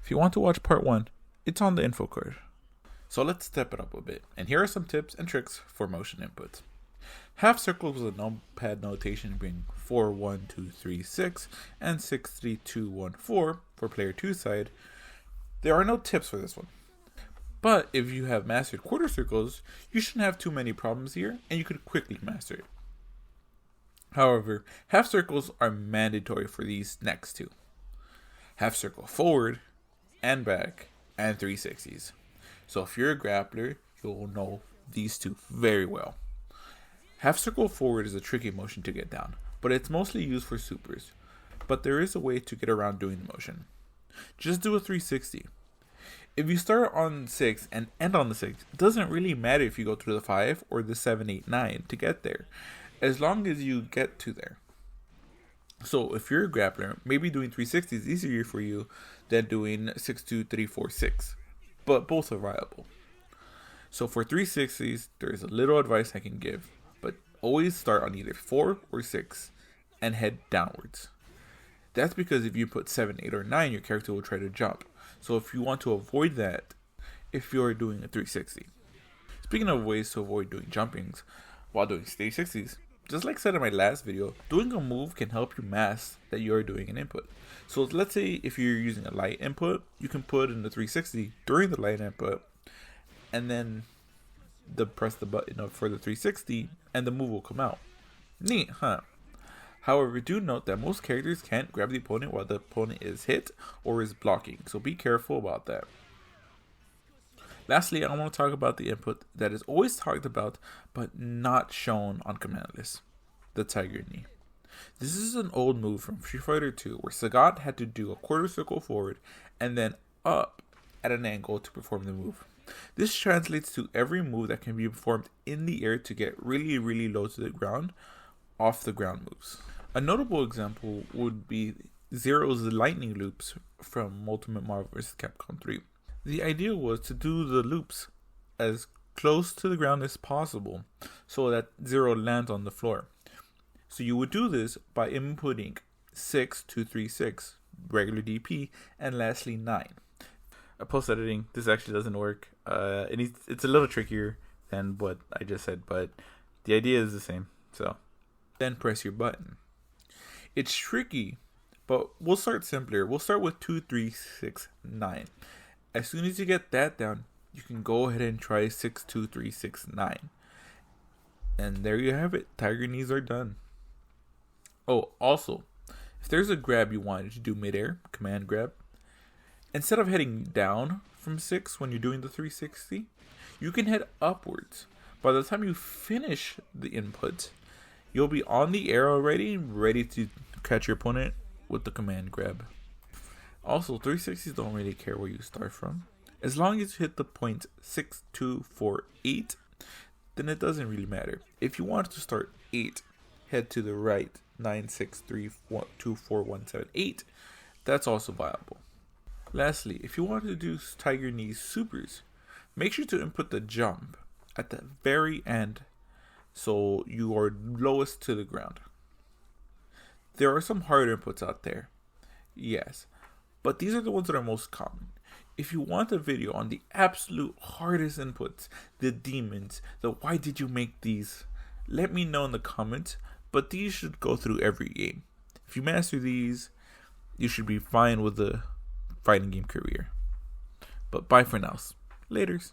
If you want to watch part 1, it's on the info card. So let's step it up a bit, and here are some tips and tricks for motion input. Half circles with a numpad notation being 4, 1, 2, 3, 6, and 6, 3, 2, 1, 4 for player 2 side. There are no tips for this one. But if you have mastered quarter circles, you shouldn't have too many problems here, and you could quickly master it. However, half circles are mandatory for these next two. Half circle forward and back, and 360s. So if you're a grappler, you'll know these two very well. Half circle forward is a tricky motion to get down, but it's mostly used for supers. But there is a way to get around doing the motion. Just do a 360. If you start on 6 and end on the 6, it doesn't really matter if you go through the 5 or the 7, 8, 9 to get there, as long as you get to there. So if you're a grappler, maybe doing 360 is easier for you than doing 6, 2, 3, 4, 6. But both are viable. So for 360s, there's a little advice I can give, but always start on either 4 or 6 and head downwards. That's because if you put 7, 8, or 9, your character will try to jump. So if you want to avoid that, if you're doing a 360. Speaking of ways to avoid doing jumpings while doing 360s, just like I said in my last video, doing a move can help you mask that you're doing an input. So let's say if you're using a light input, you can put in the 360 during the light input, and then press the button up for the 360, and the move will come out. Neat, huh? However, do note that most characters can't grab the opponent while the opponent is hit or is blocking, so be careful about that. Lastly, I want to talk about the input that is always talked about but not shown on command list, the Tiger Knee. This is an old move from Street Fighter 2 where Sagat had to do a quarter circle forward and then up at an angle to perform the move. This translates to every move that can be performed in the air to get really, really low to the ground, off the ground moves. A notable example would be Zero's lightning loops from Ultimate Marvel vs. Capcom 3. The idea was to do the loops as close to the ground as possible so that Zero lands on the floor. So you would do this by inputting 6, 2, 3, 6, regular DP, and lastly 9. Post editing, this actually doesn't work. It's a little trickier than what I just said, but the idea is the same. So then press your button. It's tricky, but we'll start simpler. We'll start with 2, 3, 6, 9. As soon as you get that down, you can go ahead and try 6, 2, 3, 6, 9. And there you have it. Tiger knees are done. Oh, also, if there's a grab you wanted to do midair, command grab, instead of heading down from 6 when you're doing the 360, you can head upwards. By the time you finish the input, you'll be on the air already, ready to catch your opponent with the command grab. Also, 360s don't really care where you start from. As long as you hit the point 6, 2, 4, 8, then it doesn't really matter. If you want to start 8, head to the right, 9, 6, 3, 2, 4, 1, 7, 8. That's also viable. Lastly, if you want to do Tiger Knees supers, make sure to input the jump at the very end so you are lowest to the ground. There are some hard inputs out there, yes, but these are the ones that are most common. If you want a video on the absolute hardest inputs, the demons, the why did you make these, let me know in the comments, but these should go through every game. If you master these, you should be fine with the fighting game career. But bye for now. Laters.